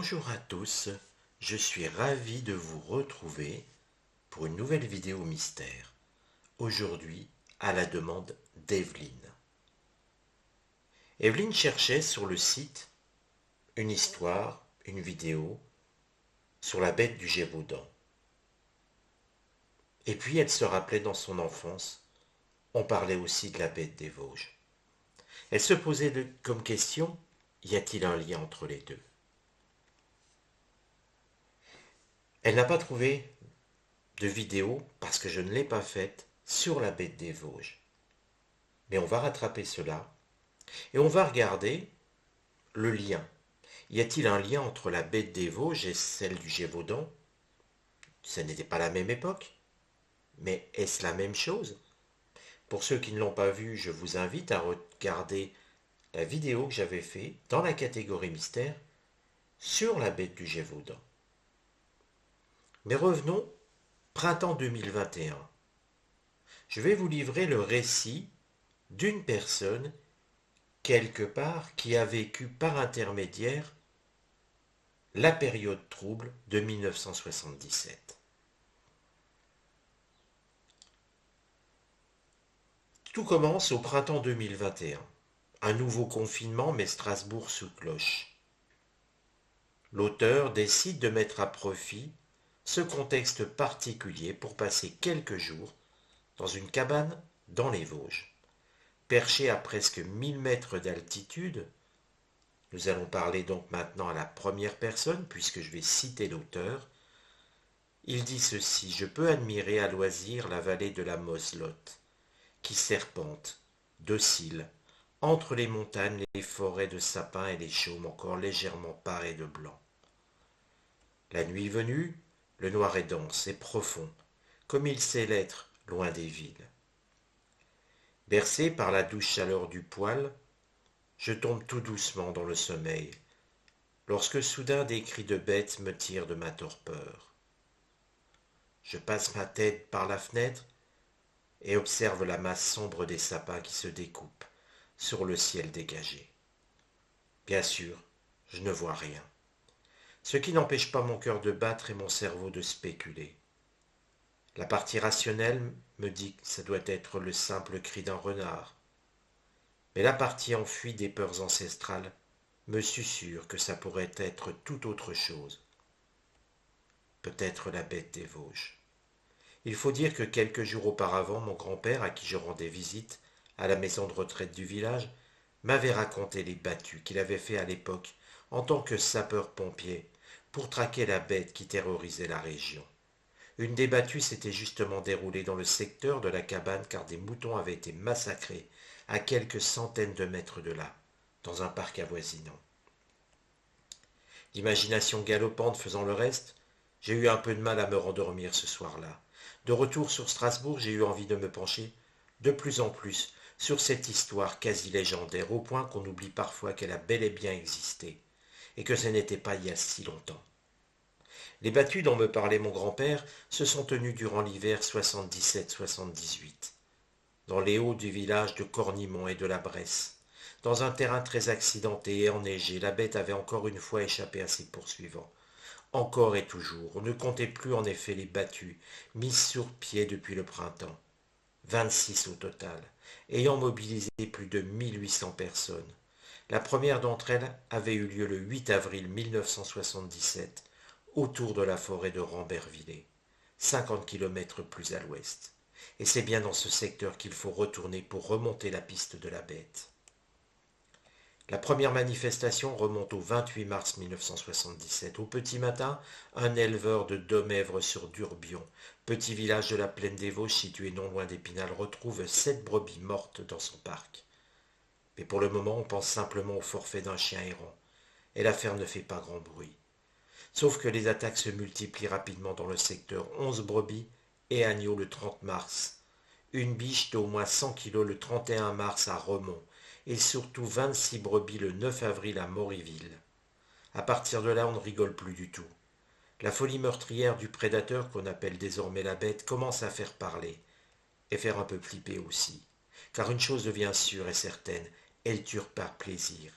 Bonjour à tous, je suis ravi de vous retrouver pour une nouvelle vidéo mystère. Aujourd'hui, à la demande d'Evelyne. Evelyne cherchait sur le site une histoire, une vidéo sur la bête du Gévaudan. Et puis elle se rappelait dans son enfance, on parlait aussi de la bête des Vosges. Elle se posait comme question, y a-t-il un lien entre les deux? Elle n'a pas trouvé de vidéo, parce que je ne l'ai pas faite, sur la bête des Vosges. Mais on va rattraper cela et on va regarder le lien. Y a-t-il un lien entre la bête des Vosges et celle du Gévaudan? Ce n'était pas la même époque, mais est-ce la même chose? Pour ceux qui ne l'ont pas vu, je vous invite à regarder la vidéo que j'avais faite dans la catégorie mystère sur la bête du Gévaudan. Mais revenons, printemps 2021. Je vais vous livrer le récit d'une personne, quelque part, qui a vécu par intermédiaire la période trouble de 1977. Tout commence au printemps 2021. Un nouveau confinement met Strasbourg sous cloche. L'auteur décide de mettre à profit ce contexte particulier pour passer quelques jours dans une cabane dans les Vosges. Perché à presque 1000 mètres d'altitude, nous allons parler donc maintenant à la première personne puisque je vais citer l'auteur. Il dit ceci: je peux admirer à loisir la vallée de la Moselotte, qui serpente, docile, entre les montagnes, les forêts de sapins et les chaumes encore légèrement parés de blanc. La nuit venue, le noir est dense et profond, comme il sait l'être loin des villes. Bercé par la douce chaleur du poêle, je tombe tout doucement dans le sommeil, lorsque soudain des cris de bêtes me tirent de ma torpeur. Je passe ma tête par la fenêtre et observe la masse sombre des sapins qui se découpent sur le ciel dégagé. Bien sûr, je ne vois rien, ce qui n'empêche pas mon cœur de battre et mon cerveau de spéculer. La partie rationnelle me dit que ça doit être le simple cri d'un renard, mais la partie enfuie des peurs ancestrales me susurre que ça pourrait être tout autre chose, peut-être la bête des Vosges. Il faut dire que quelques jours auparavant, mon grand-père, à qui je rendais visite à la maison de retraite du village, m'avait raconté les battues qu'il avait fait à l'époque en tant que sapeur-pompier pour traquer la bête qui terrorisait la région. Une des battues s'était justement déroulée dans le secteur de la cabane car des moutons avaient été massacrés à quelques centaines de mètres de là, dans un parc avoisinant. L'imagination galopante faisant le reste, j'ai eu un peu de mal à me rendormir ce soir-là. De retour sur Strasbourg, j'ai eu envie de me pencher de plus en plus sur cette histoire quasi légendaire, au point qu'on oublie parfois qu'elle a bel et bien existé, et que ce n'était pas il y a si longtemps. Les battues dont me parlait mon grand-père se sont tenues durant l'hiver 77-78, dans les hauts du village de Cornimont et de la Bresse. Dans un terrain très accidenté et enneigé, la bête avait encore une fois échappé à ses poursuivants. Encore et toujours, on ne comptait plus en effet les battues, mises sur pied depuis le printemps. 26 au total, ayant mobilisé plus de 1800 personnes. La première d'entre elles avait eu lieu le 8 avril 1977, autour de la forêt de Rambervillers, 50 kilomètres plus à l'ouest. Et c'est bien dans ce secteur qu'il faut retourner pour remonter la piste de la bête. La première manifestation remonte au 28 mars 1977. Au petit matin, un éleveur de Domèvre-sur-Durbion, petit village de la plaine des Vosges situé non loin d'Épinal, retrouve 7 brebis mortes dans son parc. Mais pour le moment, on pense simplement au forfait d'un chien errant, et l'affaire ne fait pas grand bruit. Sauf que les attaques se multiplient rapidement dans le secteur. 11 brebis et agneaux le 30 mars. Une biche d'au moins 100 kilos le 31 mars à Remont. Et surtout 26 brebis le 9 avril à Moriville. À partir de là, on ne rigole plus du tout. La folie meurtrière du prédateur, qu'on appelle désormais la bête, commence à faire parler, et faire un peu flipper aussi. Car une chose devient sûre et certaine, elle tue par plaisir,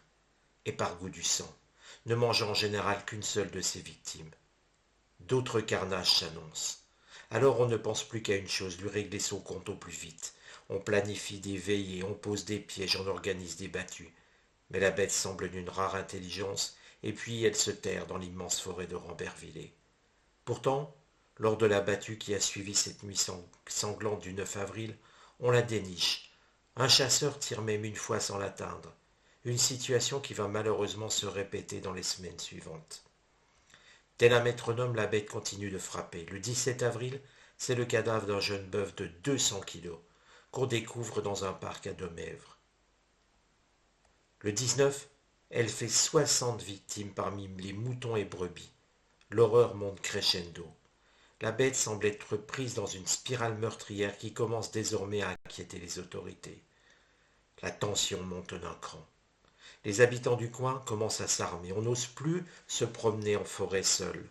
et par goût du sang. ne mangeant en général qu'une seule de ses victimes. D'autres carnages s'annoncent. Alors on ne pense plus qu'à une chose, lui régler son compte au plus vite. On planifie des veillées, on pose des pièges, on organise des battues. Mais la bête semble d'une rare intelligence, et puis elle se terre dans l'immense forêt de Rambervillers. Pourtant, lors de la battue qui a suivi cette nuit sanglante du 9 avril, on la déniche. Un chasseur tire même une fois sans l'atteindre. Une situation qui va malheureusement se répéter dans les semaines suivantes. Tel un métronome, la bête continue de frapper. Le 17 avril, c'est le cadavre d'un jeune bœuf de 200 kilos qu'on découvre dans un parc à Domèvre. Le 19, elle fait 60 victimes parmi les moutons et brebis. L'horreur monte crescendo. La bête semble être prise dans une spirale meurtrière qui commence désormais à inquiéter les autorités. La tension monte d'un cran. Les habitants du coin commencent à s'armer. On n'ose plus se promener en forêt seul.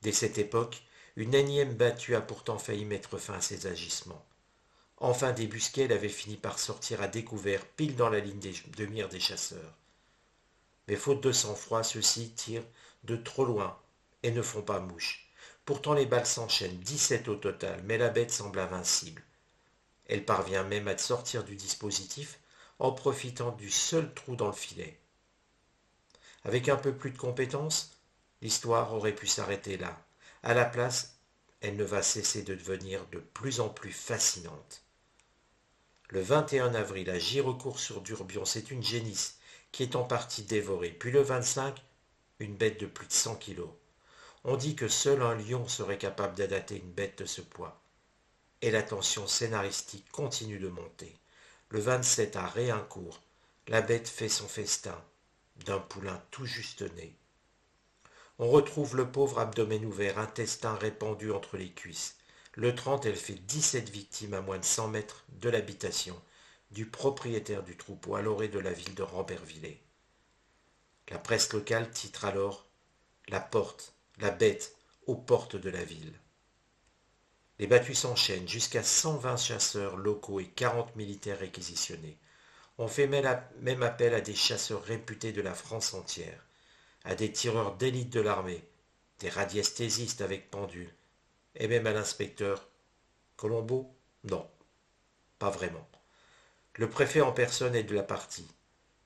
Dès cette époque, une énième battue a pourtant failli mettre fin à ses agissements. Enfin débusquée, elle avait fini par sortir à découvert, pile dans la ligne de mire des chasseurs. Mais faute de sang-froid, ceux-ci tirent de trop loin et ne font pas mouche. Pourtant les balles s'enchaînent, 17 au total, mais la bête semble invincible. Elle parvient même à sortir du dispositif en profitant du seul trou dans le filet. Avec un peu plus de compétence, l'histoire aurait pu s'arrêter là. À la place, elle ne va cesser de devenir de plus en plus fascinante. Le 21 avril, à Girecourt-sur-Durbion, c'est une génisse qui est en partie dévorée. Puis le 25, une bête de plus de 100 kilos. On dit que seul un lion serait capable d'adater une bête de ce poids. Et la tension scénaristique continue de monter. Le 27 à Réincourt, la bête fait son festin d'un poulain tout juste né. On retrouve le pauvre abdomen ouvert, intestin répandu entre les cuisses. Le 30, elle fait 17 victimes à moins de 100 mètres de l'habitation du propriétaire du troupeau à l'orée de la ville de Rambervillers. La presse locale titre alors « la bête, aux portes de la ville ». Les battues s'enchaînent jusqu'à 120 chasseurs locaux et 40 militaires réquisitionnés. On fait même appel à des chasseurs réputés de la France entière, à des tireurs d'élite de l'armée, des radiesthésistes avec pendule, et même à l'inspecteur Colombo. Non, pas vraiment. Le préfet en personne est de la partie.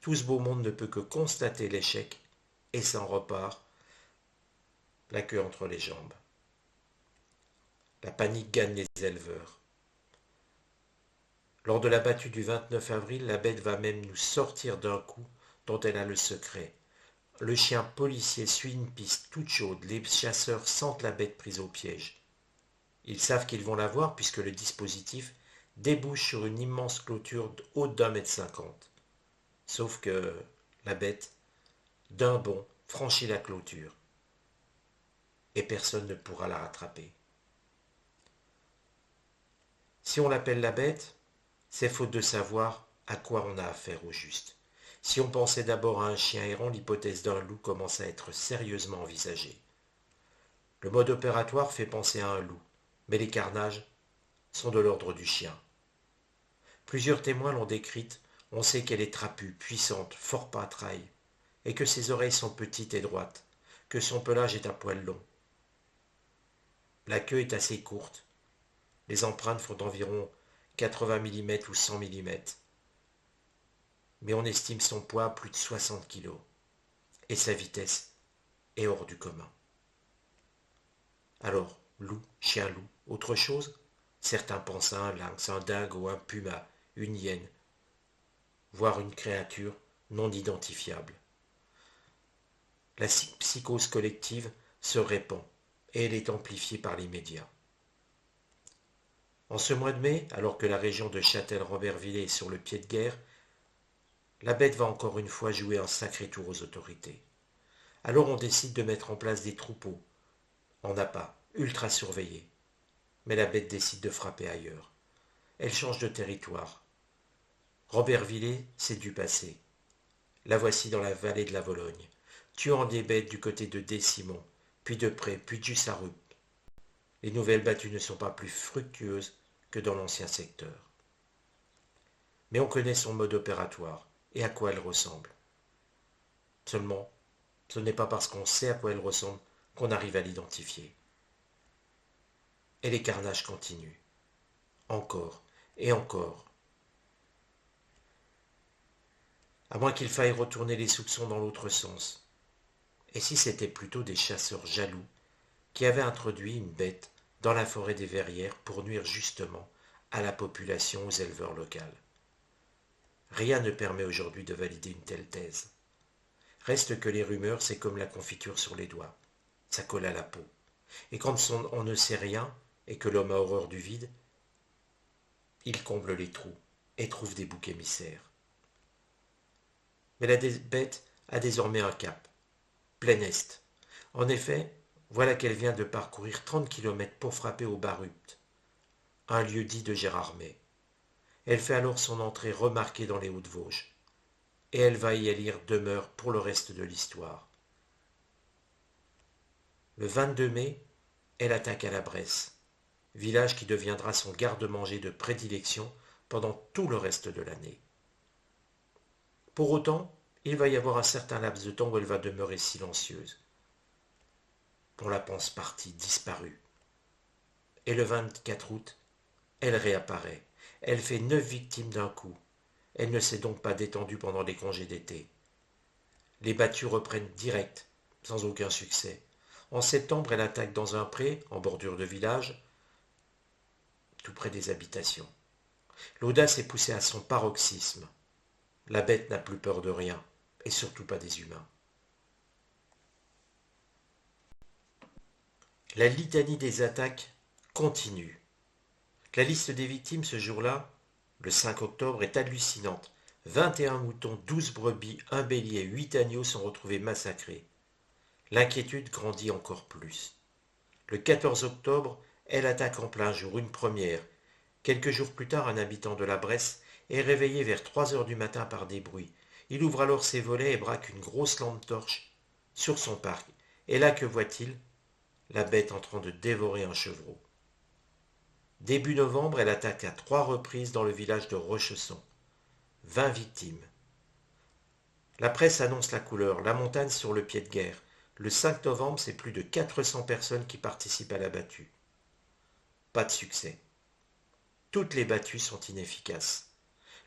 Tout ce beau monde ne peut que constater l'échec et s'en repart, la queue entre les jambes. La panique gagne les éleveurs. Lors de la battue du 29 avril, la bête va même nous sortir d'un coup dont elle a le secret. Le chien policier suit une piste toute chaude. Les chasseurs sentent la bête prise au piège. Ils savent qu'ils vont la voir puisque le dispositif débouche sur une immense clôture haute d'1,50 m. Sauf que la bête, d'un bond, franchit la clôture. Et personne ne pourra la rattraper. Si on l'appelle la bête, c'est faute de savoir à quoi on a affaire au juste. Si on pensait d'abord à un chien errant, l'hypothèse d'un loup commence à être sérieusement envisagée. Le mode opératoire fait penser à un loup, mais les carnages sont de l'ordre du chien. Plusieurs témoins l'ont décrite, on sait qu'elle est trapue, puissante, fort patraille, et que ses oreilles sont petites et droites, que son pelage est à poil long. La queue est assez courte, les empreintes font environ 80 mm ou 100 mm, mais on estime son poids à plus de 60 kg, et sa vitesse est hors du commun. Alors, loup, chien-loup, autre chose? Certains pensent à un lynx, un dingo, un puma, une hyène, voire une créature non identifiable. La psychose collective se répand, et elle est amplifiée par les médias. En ce mois de mai, alors que la région de Châtel-Rambervillers est sur le pied de guerre, la bête va encore une fois jouer un sacré tour aux autorités. Alors on décide de mettre en place des troupeaux, en appât, ultra surveillés. Mais la bête décide de frapper ailleurs. Elle change de territoire. Rambervillers, c'est du passé. La voici dans la vallée de la Vologne, tuant des bêtes du côté de Décimon, puis de Pré, puis de Jussarrup. Les nouvelles battues ne sont pas plus fructueuses que dans l'ancien secteur. Mais on connaît son mode opératoire et à quoi elle ressemble. Seulement, Ce n'est pas parce qu'on sait à quoi elle ressemble qu'on arrive à l'identifier. Et les carnages continuent. Encore et encore. À moins qu'il faille retourner les soupçons dans l'autre sens. Et si c'était plutôt des chasseurs jaloux qui avaient introduit une bête dans la forêt des Verrières pour nuire justement à la population, aux éleveurs locaux? Rien ne permet aujourd'hui de valider une telle thèse. Reste que les rumeurs, c'est comme la confiture sur les doigts. Ça colle à la peau. Et quand on ne sait rien et que l'homme a horreur du vide, il comble les trous et trouve des boucs émissaires. Mais la bête a désormais un cap, plein est. En effet, voilà qu'elle vient de parcourir 30 kilomètres pour frapper au Barrupt, un lieu dit de Gérardmer. Elle fait alors son entrée remarquée dans les Hauts-de-Vosges, et elle va y élire demeure pour le reste de l'histoire. Le 22 mai, elle attaque à la Bresse, village qui deviendra son garde-manger de prédilection pendant tout le reste de l'année. Pour autant, il va y avoir un certain laps de temps où elle va demeurer silencieuse. On la pense partie, disparue. Et le 24 août, elle réapparaît. Elle fait 9 victimes d'un coup. Elle ne s'est donc pas détendue pendant les congés d'été. Les battues reprennent direct, sans aucun succès. En septembre, elle attaque dans un pré, en bordure de village, tout près des habitations. L'audace est poussée à son paroxysme. La bête n'a plus peur de rien, et surtout pas des humains. La litanie des attaques continue. La liste des victimes ce jour-là, le 5 octobre, est hallucinante. 21 moutons, 12 brebis, un bélier, 8 agneaux sont retrouvés massacrés. L'inquiétude grandit encore plus. Le 14 octobre, elle attaque en plein jour, une première. Quelques jours plus tard, un habitant de la Bresse est réveillé vers 3 heures du matin par des bruits. Il ouvre alors ses volets et braque une grosse lampe torche sur son parc. Et là, que voit-il? La bête en train de dévorer un chevreau. Début novembre, elle attaque à 3 reprises dans le village de Rochesson. 20 victimes. La presse annonce la couleur, la montagne sur le pied de guerre. Le 5 novembre, c'est plus de 400 personnes qui participent à la battue. Pas de succès. Toutes les battues sont inefficaces.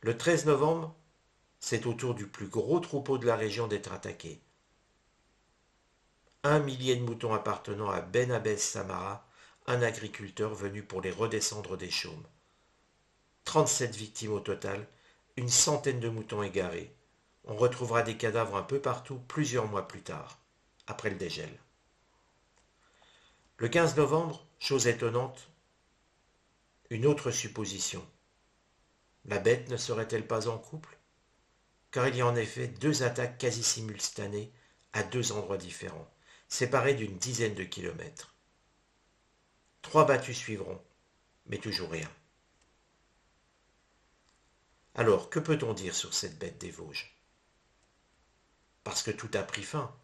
Le 13 novembre, c'est au tour du plus gros troupeau de la région d'être attaqué. 1 millier de moutons appartenant à Ben Abbès Samara, un agriculteur venu pour les redescendre des chaumes. 37 victimes au total, une centaine de moutons égarés. On retrouvera des cadavres un peu partout plusieurs mois plus tard, après le dégel. Le 15 novembre, chose étonnante, une autre supposition. La bête ne serait-elle pas en couple? Car il y a en effet 2 attaques quasi simultanées à 2 endroits différents, séparés d'une dizaine de kilomètres. 3 battues suivront, mais toujours rien. Alors, que peut-on dire sur cette bête des Vosges? Parce que tout a pris fin.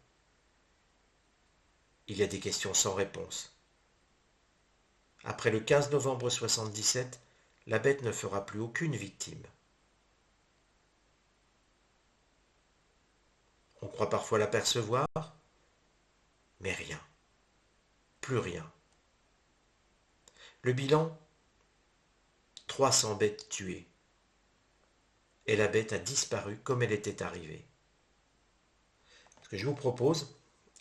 Il y a des questions sans réponse. Après le 15 novembre 77, la bête ne fera plus aucune victime. On croit parfois l'apercevoir, mais rien. Plus rien. Le bilan, 300 bêtes tuées. Et la bête a disparu comme elle était arrivée. Ce que je vous propose,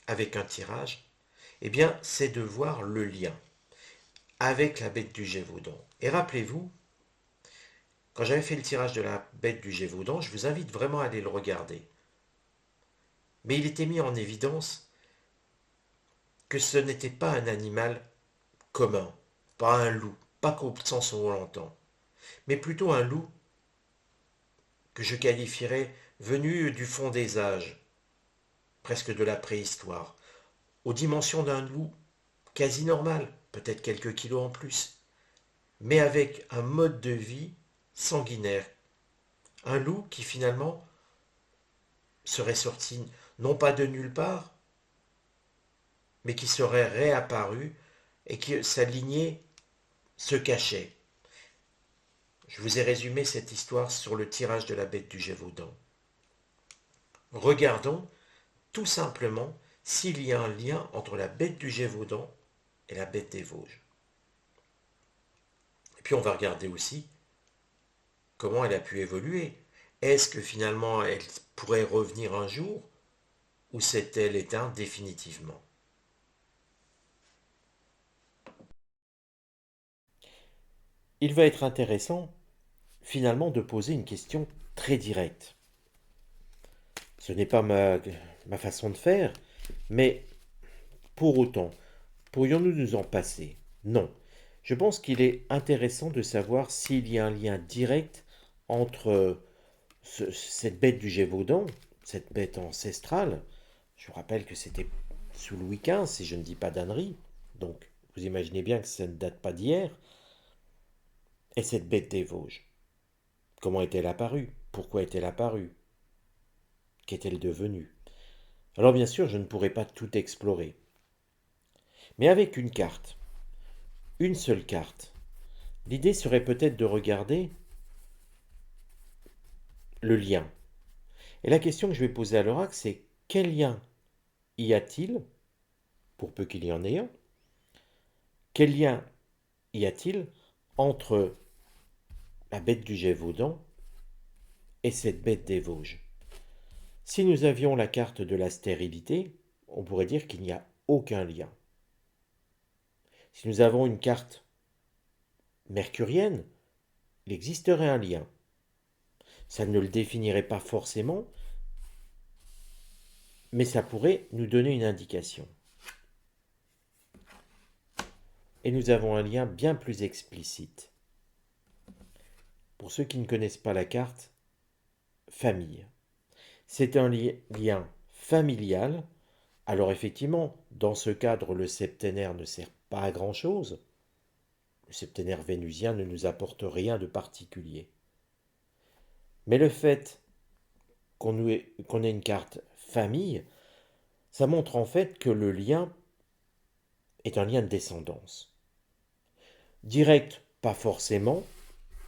avec un tirage, eh bien, c'est de voir le lien avec la bête du Gévaudan. Et rappelez-vous, quand j'avais fait le tirage de la bête du Gévaudan, je vous invite vraiment à aller le regarder. Mais il était mis en évidence que ce n'était pas un animal commun, pas un loup, pas qu'au sens où on l'entend, mais plutôt un loup que je qualifierais venu du fond des âges, presque de la préhistoire, aux dimensions d'un loup quasi normal, peut-être quelques kilos en plus, mais avec un mode de vie sanguinaire. Un loup qui finalement serait sorti non pas de nulle part, mais qui serait réapparu et que sa lignée se cachait. Je vous ai résumé cette histoire sur le tirage de la bête du Gévaudan. Regardons tout simplement s'il y a un lien entre la bête du Gévaudan et la bête des Vosges. Et puis on va regarder aussi comment elle a pu évoluer. Est-ce que finalement elle pourrait revenir un jour ou s'est-elle éteinte définitivement? Il va être intéressant finalement de poser une question très directe. Ce n'est pas ma façon de faire, mais pour autant, pourrions-nous nous en passer? Non. Je pense qu'il est intéressant de savoir s'il y a un lien direct entre cette bête du Gévaudan, cette bête ancestrale. Je vous rappelle que c'était sous Louis XV, si je ne dis pas d'ânerie. Donc, vous imaginez bien que ça ne date pas d'hier. Et cette bête des Vosges, comment est-elle apparue? Pourquoi est-elle apparue? Qu'est-elle devenue? Alors bien sûr, je ne pourrai pas tout explorer. Mais avec une carte, une seule carte, l'idée serait peut-être de regarder le lien. Et la question que je vais poser à l'oracle, c'est quel lien y a-t-il, pour peu qu'il y en ait un, quel lien y a-t-il entre la bête du Gévaudan et cette bête des Vosges? Si nous avions la carte de la stérilité, on pourrait dire qu'il n'y a aucun lien. Si nous avons une carte mercurienne, il existerait un lien. Ça ne le définirait pas forcément, mais ça pourrait nous donner une indication. Et nous avons un lien bien plus explicite. Pour ceux qui ne connaissent pas la carte, famille. C'est un lien familial. Alors effectivement, dans ce cadre, le septénaire ne sert pas à grand-chose. Le septénaire vénusien ne nous apporte rien de particulier. Mais le fait qu'on ait une carte famille, ça montre en fait que le lien est un lien de descendance. Direct, pas forcément,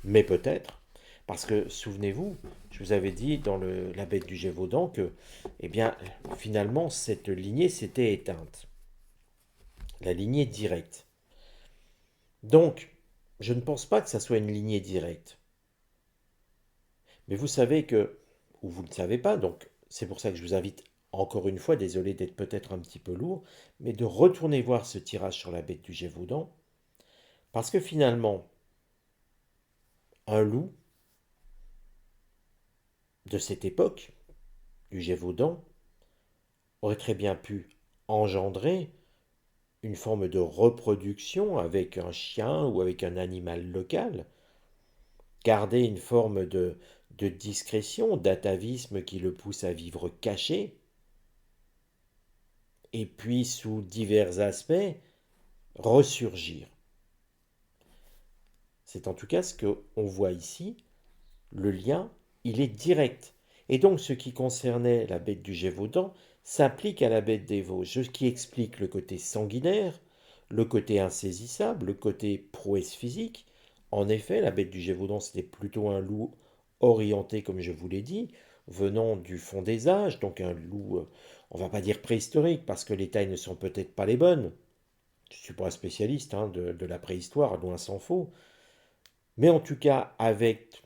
mais peut-être. Parce que, souvenez-vous, je vous avais dit dans la bête du Gévaudan que, eh bien, finalement, cette lignée s'était éteinte. La lignée directe. Donc, je ne pense pas que ça soit une lignée directe. Mais vous savez que, ou vous ne le savez pas, donc c'est pour ça que je vous invite encore une fois, désolé d'être peut-être un petit peu lourd, mais de retourner voir ce tirage sur la bête du Gévaudan, parce que finalement, un loup de cette époque, du Gévaudan, aurait très bien pu engendrer une forme de reproduction avec un chien ou avec un animal local, garder une forme de discrétion, d'atavisme qui le pousse à vivre caché, et puis sous divers aspects, ressurgir. C'est en tout cas ce qu'on voit ici. Le lien, il est direct. Et donc ce qui concernait la bête du Gévaudan s'applique à la bête des Vosges, ce qui explique le côté sanguinaire, le côté insaisissable, le côté prouesse physique. En effet, la bête du Gévaudan, c'était plutôt un loup orienté, comme je vous l'ai dit, venant du fond des âges, donc un loup, on va pas dire préhistorique, parce que les tailles ne sont peut-être pas les bonnes. Je ne suis pas un spécialiste de la préhistoire, loin s'en faut. Mais en tout cas, avec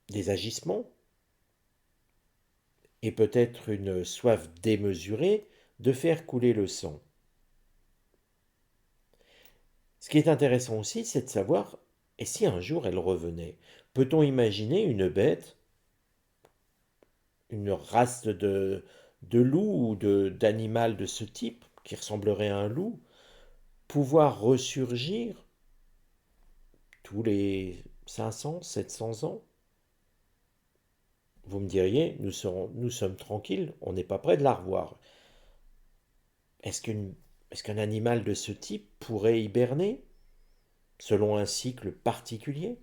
des agissements et peut-être une soif démesurée de faire couler le sang. Ce qui est intéressant aussi, c'est de savoir, et si un jour elle revenait? Peut-on imaginer une bête, une race de loup ou d'animal de ce type, qui ressemblerait à un loup, pouvoir ressurgir tous les 500, 700 ans? Vous me diriez, nous sommes tranquilles, on n'est pas près de la revoir. Est-ce qu'un animal de ce type pourrait hiberner selon un cycle particulier?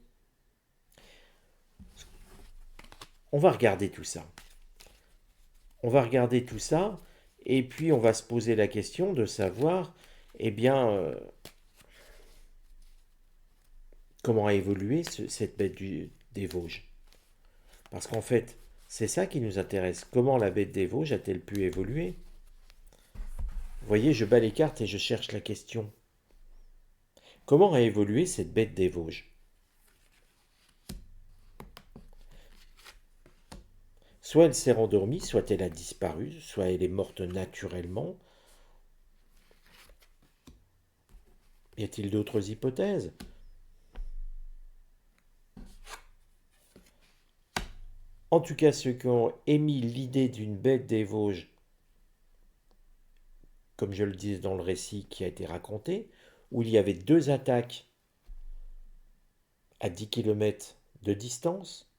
On va regarder tout ça. On va regarder tout ça et puis on va se poser la question de savoir, eh bien, comment a évolué cette bête des Vosges. Parce qu'en fait, C'est ça qui nous intéresse. Comment la bête des Vosges a-t-elle pu évoluer? Vous voyez, je bats les cartes et je cherche la question. Comment a évolué cette bête des Vosges? Soit elle s'est rendormie, soit elle a disparu, soit elle est morte naturellement. Y a-t-il d'autres hypothèses? En tout cas, ceux qui ont émis l'idée d'une bête des Vosges, comme je le dis dans le récit qui a été raconté, où il y avait deux attaques à 10 km de distance,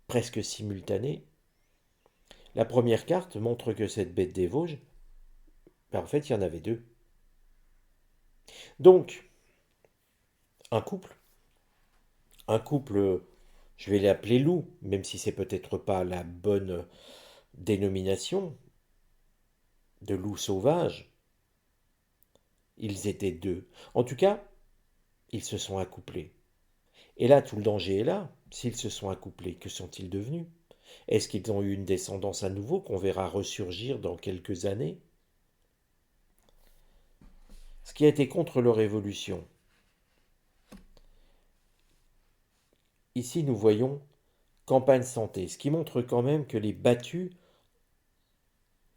presque simultanées. La première carte montre que cette bête des Vosges, en fait, il y en avait deux. Donc, un couple, je vais l'appeler loup, même si c'est peut-être pas la bonne dénomination de loup sauvage. Ils étaient deux. En tout cas, ils se sont accouplés. Et là, tout le danger est là. S'ils se sont accouplés, que sont-ils devenus? Est-ce qu'ils ont eu une descendance à nouveau qu'on verra ressurgir dans quelques années? Ce qui a été contre leur évolution. Ici, nous voyons campagne santé, ce qui montre quand même que les battus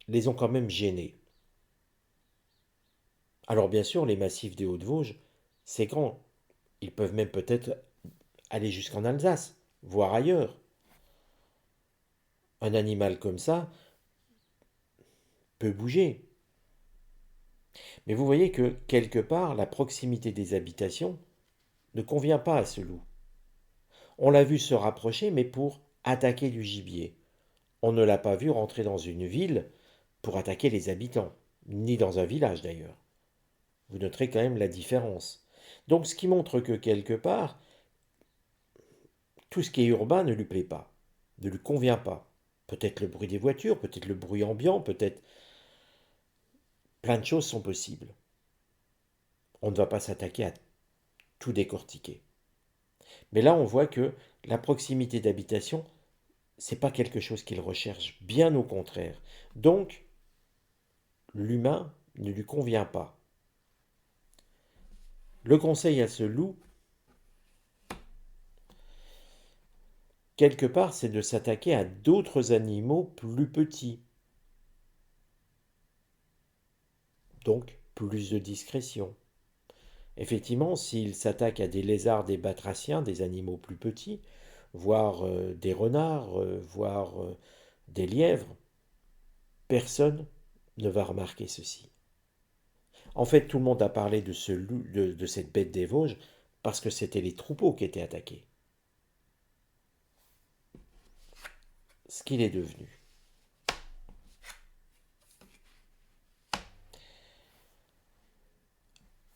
les ont quand même gênés. Alors bien sûr, les massifs des Hauts-de-Vosges, c'est grand. Ils peuvent même peut-être aller jusqu'en Alsace, voire ailleurs. Un animal comme ça peut bouger. Mais vous voyez que, quelque part, la proximité des habitations ne convient pas à ce loup. On l'a vu se rapprocher, mais pour attaquer du gibier. On ne l'a pas vu rentrer dans une ville pour attaquer les habitants, ni dans un village d'ailleurs. Vous noterez quand même la différence. Donc ce qui montre que quelque part, tout ce qui est urbain ne lui plaît pas, ne lui convient pas. Peut-être le bruit des voitures, peut-être le bruit ambiant, peut-être plein de choses sont possibles. On ne va pas s'attaquer à tout décortiquer. Mais là, on voit que la proximité d'habitation, c'est pas quelque chose qu'il recherche, bien au contraire. Donc, l'humain ne lui convient pas. Le conseil à ce loup, quelque part, c'est de s'attaquer à d'autres animaux plus petits. Donc, plus de discrétion. Effectivement, s'il s'attaque à des lézards, des batraciens, des animaux plus petits, voire des renards, voire des lièvres, personne ne va remarquer ceci. En fait, tout le monde a parlé de, ce loup, de cette bête des Vosges parce que c'était les troupeaux qui étaient attaqués. Ce qu'il est devenu.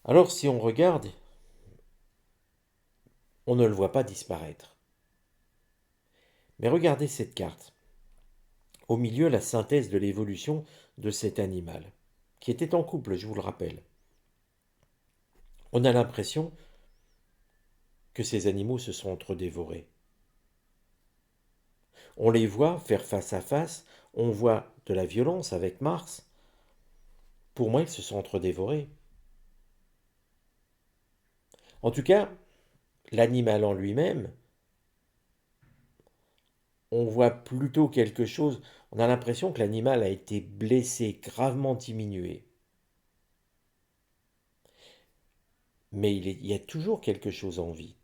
Alors, si on regarde, on ne le voit pas disparaître. Mais regardez cette carte. Au milieu, la synthèse de l'évolution de cet animal, qui était en couple, je vous le rappelle. On a l'impression que ces animaux se sont entre-dévorés. On les voit faire face à face, on voit de la violence avec Mars. Pour moi, ils se sont entre-dévorés. En tout cas, l'animal en lui-même, on voit plutôt quelque chose, on a l'impression que l'animal a été blessé, gravement diminué. Mais il y a toujours quelque chose en vie.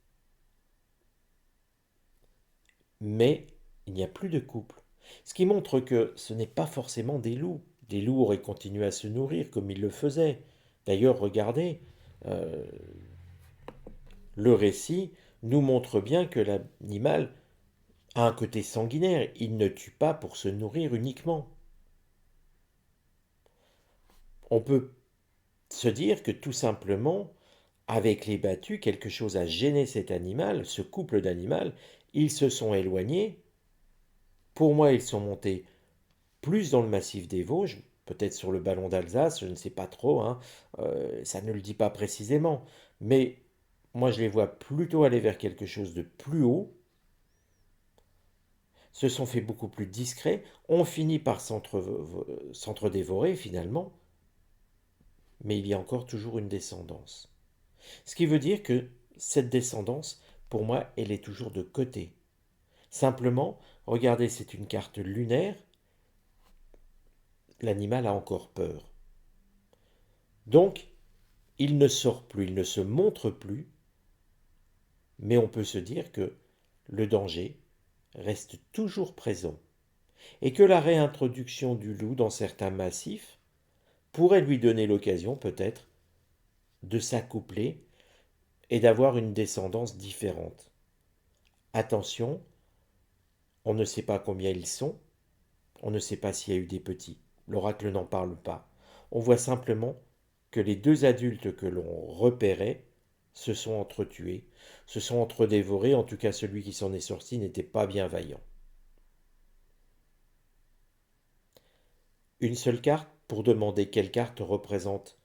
Mais il n'y a plus de couple. Ce qui montre que ce n'est pas forcément des loups. Des loups auraient continué à se nourrir comme ils le faisaient. D'ailleurs, regardez, euh, le récit nous montre bien que l'animal a un côté sanguinaire. Il ne tue pas pour se nourrir uniquement. On peut se dire que tout simplement, avec les battus, quelque chose a gêné cet animal, ce couple d'animal, ils se sont éloignés. Pour moi, ils sont montés plus dans le massif des Vosges, peut-être sur le ballon d'Alsace, je ne sais pas trop, hein, ça ne le dit pas précisément, mais moi je les vois plutôt aller vers quelque chose de plus haut, se sont fait beaucoup plus discrets, ont fini par s'entre-dévorer finalement, mais il y a encore toujours une descendance. Ce qui veut dire que cette descendance, pour moi, elle est toujours de côté. Simplement, regardez, c'est une carte lunaire, l'animal a encore peur. Donc, il ne sort plus, il ne se montre plus, mais on peut se dire que le danger reste toujours présent et que la réintroduction du loup dans certains massifs pourrait lui donner l'occasion peut-être de s'accoupler et d'avoir une descendance différente. Attention, on ne sait pas combien ils sont, on ne sait pas s'il y a eu des petits, l'oracle n'en parle pas. On voit simplement que les deux adultes que l'on repérait se sont entretués, se sont entre-dévorés, en tout cas celui qui s'en est sorti n'était pas bien vaillant. Une seule carte pour demander quelle carte représente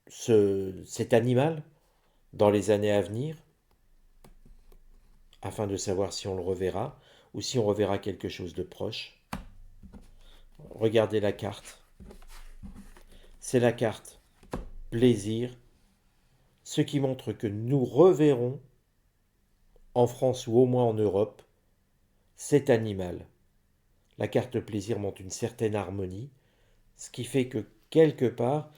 cet animal dans les années à venir, afin de savoir si on le reverra ou si on reverra quelque chose de proche. Regardez la carte. C'est la carte plaisir, ce qui montre que nous reverrons, en France ou au moins en Europe, cet animal. La carte plaisir montre une certaine harmonie, ce qui fait que quelque part,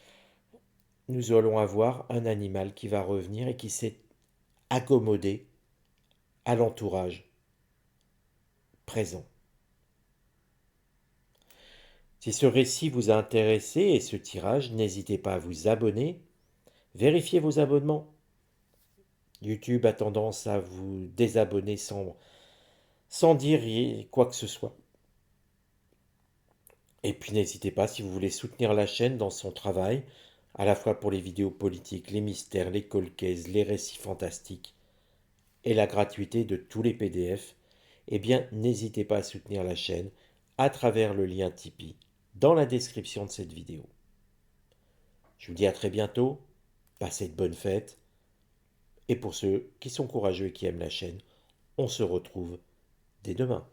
nous allons avoir un animal qui va revenir et qui s'est accommodé à l'entourage présent. Si ce récit vous a intéressé et ce tirage, n'hésitez pas à vous abonner. Vérifiez vos abonnements. YouTube a tendance à vous désabonner sans dire quoi que ce soit. Et puis n'hésitez pas, si vous voulez soutenir la chaîne dans son travail, à la fois pour les vidéos politiques, les mystères, les cold cases, les récits fantastiques et la gratuité de tous les PDF, eh bien n'hésitez pas à soutenir la chaîne à travers le lien Tipeee dans la description de cette vidéo. Je vous dis à très bientôt, passez de bonnes fêtes, et pour ceux qui sont courageux et qui aiment la chaîne, on se retrouve dès demain.